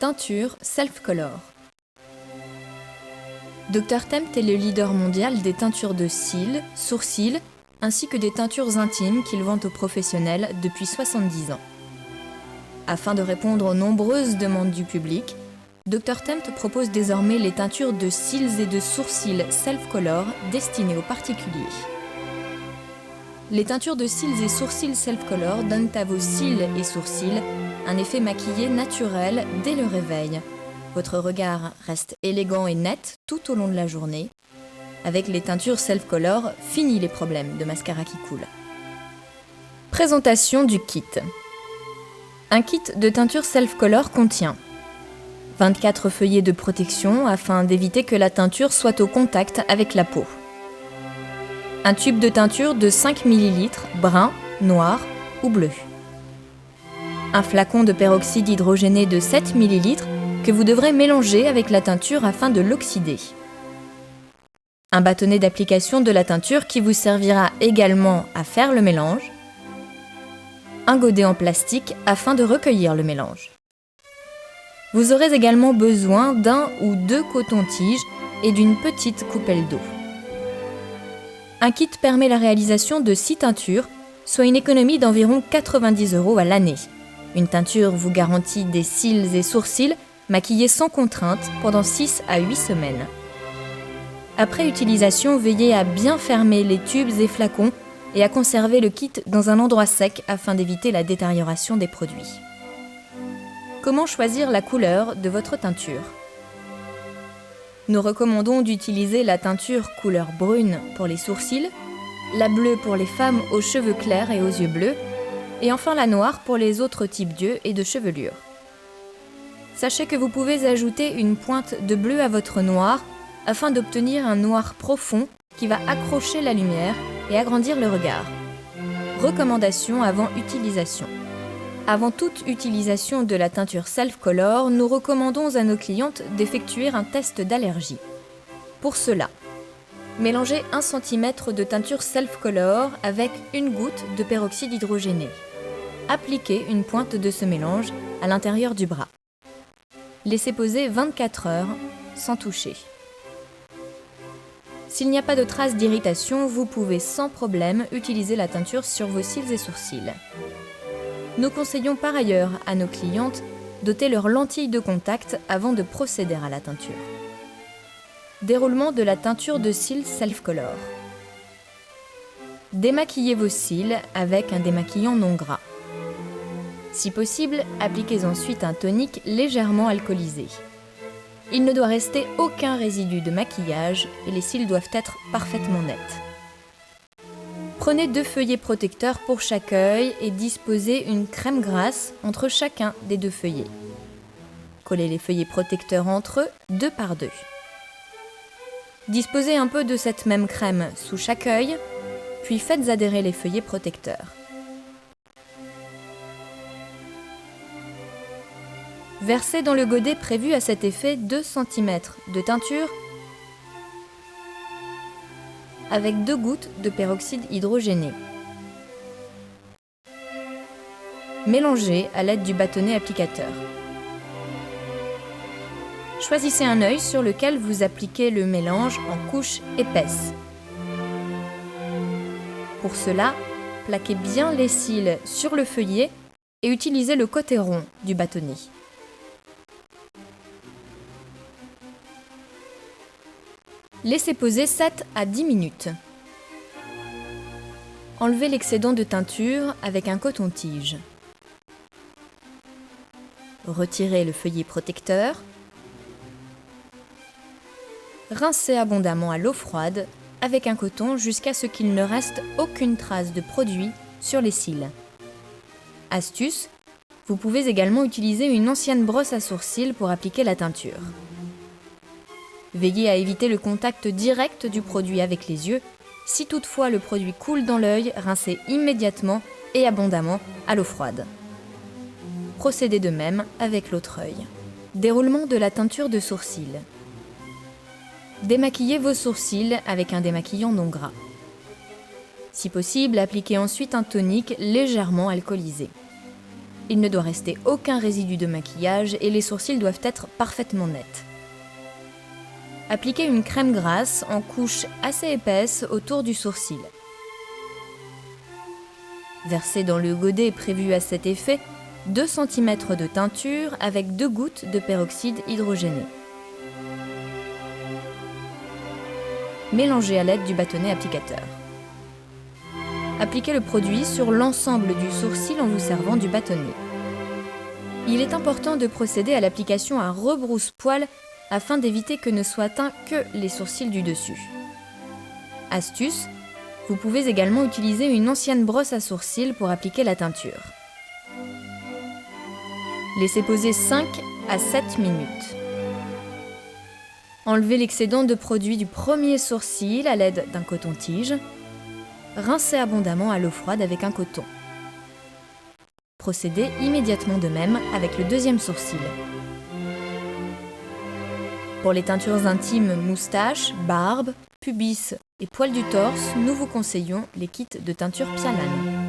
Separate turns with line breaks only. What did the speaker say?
Teinture Self-Color. Dr Temt est le leader mondial des teintures de cils, sourcils, ainsi que des teintures intimes qu'il vend aux professionnels depuis 70 ans. Afin de répondre aux nombreuses demandes du public, Dr Temt propose désormais les teintures de cils et de sourcils Self-Color destinées aux particuliers. Les teintures de cils et sourcils Self-Color donnent à vos cils et sourcils un effet maquillé naturel dès le réveil. Votre regard reste élégant et net tout au long de la journée. Avec les teintures Self-Color, fini les problèmes de mascara qui coule. Présentation du kit. Un kit de teinture Self-Color contient 24 feuillets de protection afin d'éviter que la teinture soit au contact avec la peau. Un tube de teinture de 5 ml, brun, noir ou bleu. Un flacon de peroxyde hydrogéné de 7 ml que vous devrez mélanger avec la teinture afin de l'oxyder. Un bâtonnet d'application de la teinture qui vous servira également à faire le mélange. Un godet en plastique afin de recueillir le mélange. Vous aurez également besoin d'un ou deux cotons-tiges et d'une petite coupelle d'eau. Un kit permet la réalisation de 6 teintures, soit une économie d'environ 90 € à l'année. Une teinture vous garantit des cils et sourcils maquillés sans contrainte pendant 6 à 8 semaines. Après utilisation, veillez à bien fermer les tubes et flacons et à conserver le kit dans un endroit sec afin d'éviter la détérioration des produits. Comment choisir la couleur de votre teinture ? Nous recommandons d'utiliser la teinture couleur brune pour les sourcils, la bleue pour les femmes aux cheveux clairs et aux yeux bleus, et enfin la noire pour les autres types d'yeux et de chevelure. Sachez que vous pouvez ajouter une pointe de bleu à votre noir afin d'obtenir un noir profond qui va accrocher la lumière et agrandir le regard. Recommandations avant utilisation. Avant toute utilisation de la teinture Self-Color, nous recommandons à nos clientes d'effectuer un test d'allergie. Pour cela, mélangez 1 cm de teinture Self-Color avec une goutte de peroxyde hydrogéné. Appliquez une pointe de ce mélange à l'intérieur du bras. Laissez poser 24 heures sans toucher. S'il n'y a pas de traces d'irritation, vous pouvez sans problème utiliser la teinture sur vos cils et sourcils. Nous conseillons par ailleurs à nos clientes d'ôter leurs lentilles de contact avant de procéder à la teinture. Déroulement de la teinture de cils Self-Color. Démaquillez vos cils avec un démaquillant non gras. Si possible, appliquez ensuite un tonique légèrement alcoolisé. Il ne doit rester aucun résidu de maquillage et les cils doivent être parfaitement nets. Prenez 2 feuillets protecteurs pour chaque œil et disposez une crème grasse entre chacun des 2 feuillets. Collez les feuillets protecteurs entre eux, 2 par 2. Disposez un peu de cette même crème sous chaque œil, puis faites adhérer les feuillets protecteurs. Versez dans le godet prévu à cet effet 2 cm de teinture avec 2 gouttes de peroxyde hydrogéné. Mélangez à l'aide du bâtonnet applicateur. Choisissez un œil sur lequel vous appliquez le mélange en couches épaisses. Pour cela, plaquez bien les cils sur le feuillet et utilisez le côté rond du bâtonnet. Laissez poser 7 à 10 minutes. Enlevez l'excédent de teinture avec un coton-tige. Retirez le feuillet protecteur. Rincez abondamment à l'eau froide avec un coton jusqu'à ce qu'il ne reste aucune trace de produit sur les cils. Astuce, vous pouvez également utiliser une ancienne brosse à sourcils pour appliquer la teinture. Veillez à éviter le contact direct du produit avec les yeux. Si toutefois le produit coule dans l'œil, rincez immédiatement et abondamment à l'eau froide. Procédez de même avec l'autre œil. Déroulement de la teinture de sourcils. Démaquillez vos sourcils avec un démaquillant non gras. Si possible, appliquez ensuite un tonique légèrement alcoolisé. Il ne doit rester aucun résidu de maquillage et les sourcils doivent être parfaitement nets. Appliquez une crème grasse en couche assez épaisse autour du sourcil. Versez dans le godet prévu à cet effet 2 cm de teinture avec 2 gouttes de peroxyde hydrogéné. Mélangez à l'aide du bâtonnet applicateur. Appliquez le produit sur l'ensemble du sourcil en vous servant du bâtonnet. Il est important de procéder à l'application à rebrousse-poil afin d'éviter que ne soient teints que les sourcils du dessus. Astuce, vous pouvez également utiliser une ancienne brosse à sourcils pour appliquer la teinture. Laissez poser 5 à 7 minutes. Enlevez l'excédent de produit du premier sourcil à l'aide d'un coton-tige. Rincez abondamment à l'eau froide avec un coton. Procédez immédiatement de même avec le deuxième sourcil. Pour les teintures intimes moustache, barbe, pubis et poils du torse, nous vous conseillons les kits de teinture Pialan.